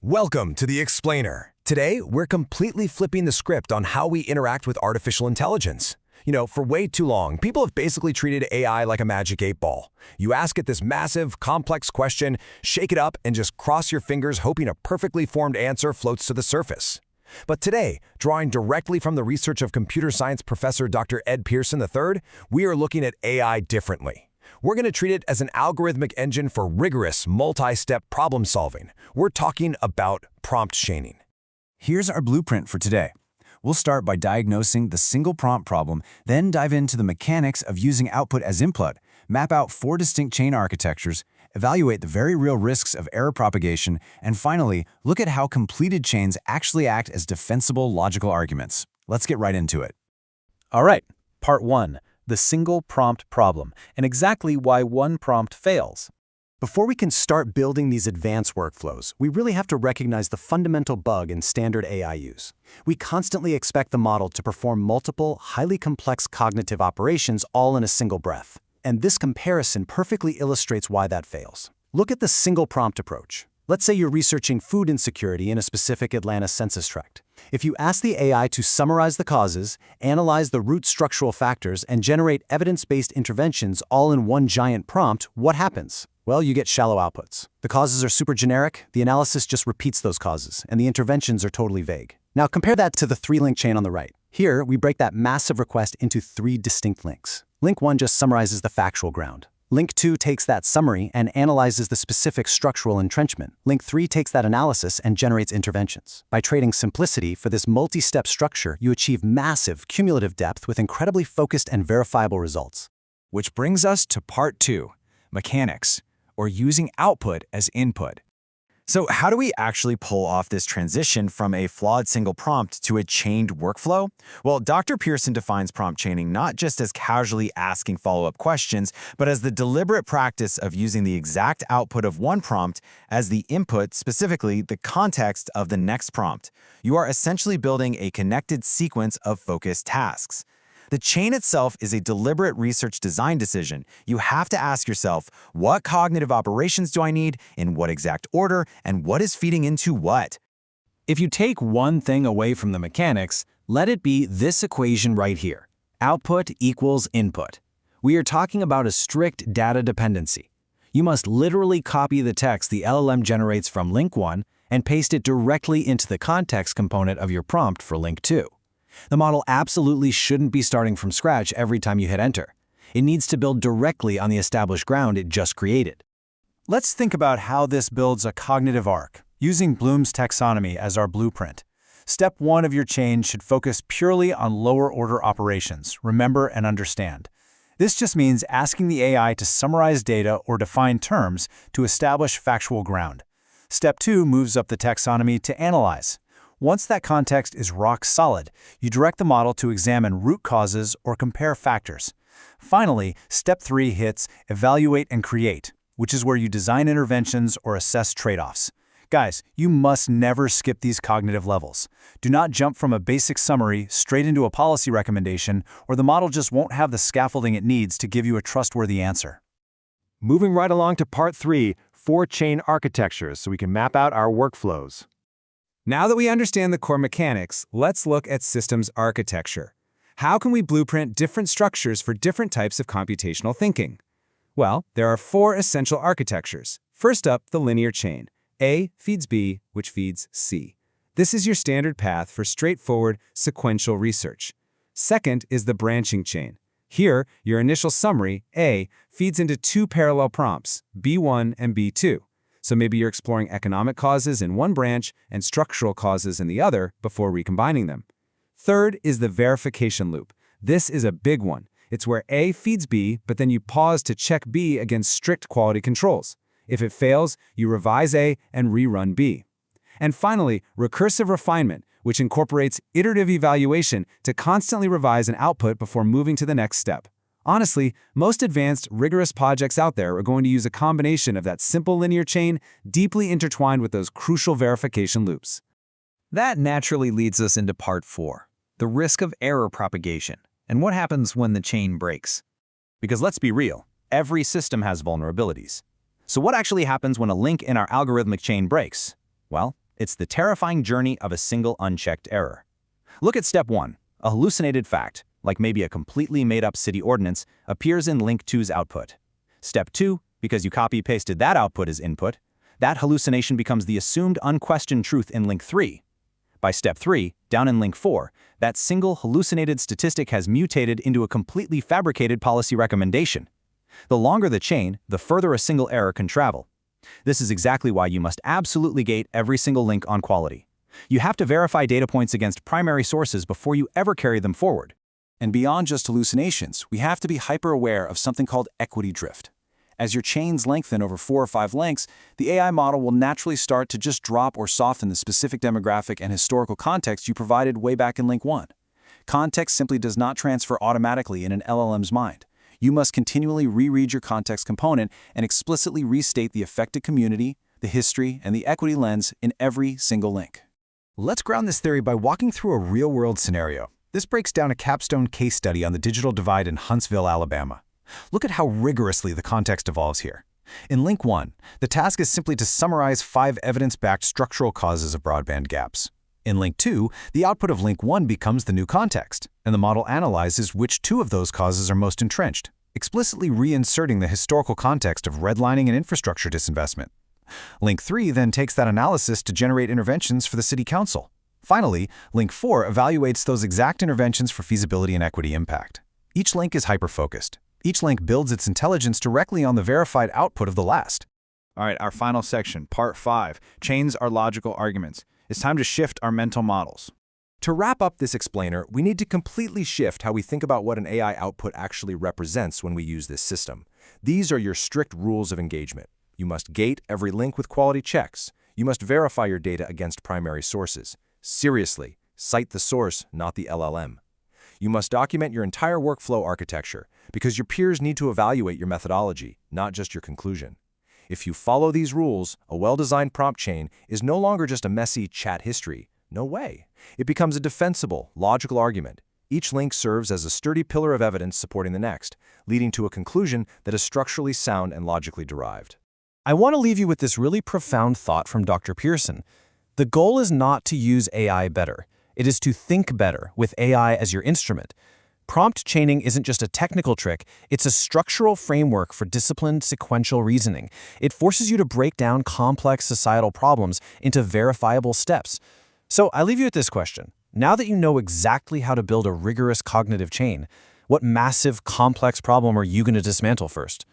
Welcome to The Explainer. Today, we're completely flipping the script on how we interact with artificial intelligence. For way too long, people have basically treated AI like a magic 8-ball. You ask it this massive, complex question, shake it up, and just cross your fingers hoping a perfectly formed answer floats to the surface. But today, drawing directly from the research of computer science professor Dr. Ed Pearson III, we are looking at AI differently. We're going to treat it as an algorithmic engine for rigorous, multi-step problem solving. We're talking about prompt chaining. Here's our blueprint for today. We'll start by diagnosing the single prompt problem, then dive into the mechanics of using output as input, map out 4 distinct chain architectures, evaluate the very real risks of error propagation, and finally, look at how completed chains actually act as defensible logical arguments. Let's get right into it. All right, part 1. The single prompt problem, and exactly why one prompt fails. Before we can start building these advanced workflows, we really have to recognize the fundamental bug in standard AI use. We constantly expect the model to perform multiple, highly complex cognitive operations all in a single breath. And this comparison perfectly illustrates why that fails. Look at the single prompt approach. Let's say you're researching food insecurity in a specific Atlanta census tract. If you ask the AI to summarize the causes, analyze the root structural factors, and generate evidence-based interventions all in one giant prompt, what happens? Well, you get shallow outputs. The causes are super generic, the analysis just repeats those causes, and the interventions are totally vague. Now compare that to the 3-link chain on the right. Here, we break that massive request into 3 distinct links. Link 1 just summarizes the factual ground. Link 2 takes that summary and analyzes the specific structural entrenchment. Link 3 takes that analysis and generates interventions. By trading simplicity for this multi-step structure, you achieve massive cumulative depth with incredibly focused and verifiable results. Which brings us to part 2, mechanics, or using output as input. So how do we actually pull off this transition from a flawed single prompt to a chained workflow? Well, Dr. Pearson defines prompt chaining not just as casually asking follow-up questions, but as the deliberate practice of using the exact output of one prompt as the input, specifically the context of the next prompt. You are essentially building a connected sequence of focused tasks. The chain itself is a deliberate research design decision. You have to ask yourself, what cognitive operations do I need, in what exact order, and what is feeding into what? If you take one thing away from the mechanics, let it be this equation right here. Output equals input. We are talking about a strict data dependency. You must literally copy the text the LLM generates from link 1 and paste it directly into the context component of your prompt for link 2. The model absolutely shouldn't be starting from scratch every time you hit enter. It needs to build directly on the established ground it just created. Let's think about how this builds a cognitive arc, using Bloom's taxonomy as our blueprint. Step 1 of your chain should focus purely on lower-order operations, remember and understand. This just means asking the AI to summarize data or define terms to establish factual ground. Step 2 moves up the taxonomy to analyze. Once that context is rock solid, you direct the model to examine root causes or compare factors. Finally, step 3 hits evaluate and create, which is where you design interventions or assess trade-offs. Guys, you must never skip these cognitive levels. Do not jump from a basic summary straight into a policy recommendation, or the model just won't have the scaffolding it needs to give you a trustworthy answer. Moving right along to part 3, 4 chain architectures so we can map out our workflows. Now that we understand the core mechanics, let's look at systems architecture. How can we blueprint different structures for different types of computational thinking? Well, there are 4 essential architectures. First up, the linear chain. A feeds B, which feeds C. This is your standard path for straightforward, sequential research. Second is the branching chain. Here, your initial summary, A, feeds into 2 parallel prompts, B1 and B2. So maybe you're exploring economic causes in one branch and structural causes in the other before recombining them. Third is the verification loop. This is a big one. It's where A feeds B, but then you pause to check B against strict quality controls. If it fails, you revise A and rerun B. And finally, recursive refinement, which incorporates iterative evaluation to constantly revise an output before moving to the next step. Honestly, most advanced, rigorous projects out there are going to use a combination of that simple linear chain deeply intertwined with those crucial verification loops. That naturally leads us into part 4, the risk of error propagation, and what happens when the chain breaks. Because let's be real, every system has vulnerabilities. So what actually happens when a link in our algorithmic chain breaks? Well, It's the terrifying journey of a single unchecked error. Look at step 1. A hallucinated fact, like maybe a completely made-up city ordinance, appears in link 2's output. Step 2, because you copy-pasted that output as input, that hallucination becomes the assumed unquestioned truth in link 3. By step 3, down in link 4, that single hallucinated statistic has mutated into a completely fabricated policy recommendation. The longer the chain, the further a single error can travel. This is exactly why you must absolutely gate every single link on quality. You have to verify data points against primary sources before you ever carry them forward. And beyond just hallucinations, we have to be hyper-aware of something called equity drift. As your chains lengthen over 4 or 5 links, the AI model will naturally start to just drop or soften the specific demographic and historical context you provided way back in link 1. Context simply does not transfer automatically in an LLM's mind. You must continually reread your context component and explicitly restate the affected community, the history, and the equity lens in every single link. Let's ground this theory by walking through a real-world scenario. This breaks down a capstone case study on the digital divide in Huntsville, Alabama. Look at how rigorously the context evolves here. In link 1, the task is simply to summarize 5 evidence-backed structural causes of broadband gaps. In link 2, the output of link 1 becomes the new context, and the model analyzes which 2 of those causes are most entrenched, explicitly reinserting the historical context of redlining and infrastructure disinvestment. Link 3 then takes that analysis to generate interventions for the city council. Finally, link 4 evaluates those exact interventions for feasibility and equity impact. Each link is hyper-focused. Each link builds its intelligence directly on the verified output of the last. All right, our final section, part 5, chains are logical arguments. It's time to shift our mental models. To wrap up this explainer, we need to completely shift how we think about what an AI output actually represents when we use this system. These are your strict rules of engagement. You must gate every link with quality checks. You must verify your data against primary sources. Seriously, cite the source, not the LLM. You must document your entire workflow architecture, because your peers need to evaluate your methodology, not just your conclusion. If you follow these rules, a well-designed prompt chain is no longer just a messy chat history. No way. It becomes a defensible, logical argument. Each link serves as a sturdy pillar of evidence supporting the next, leading to a conclusion that is structurally sound and logically derived. I want to leave you with this really profound thought from Dr. Pearson. The goal is not to use AI better. It is to think better with AI as your instrument. Prompt chaining isn't just a technical trick, it's a structural framework for disciplined, sequential reasoning. It forces you to break down complex societal problems into verifiable steps. So I leave you with this question. Now that you know exactly how to build a rigorous cognitive chain, what massive, complex problem are you going to dismantle first?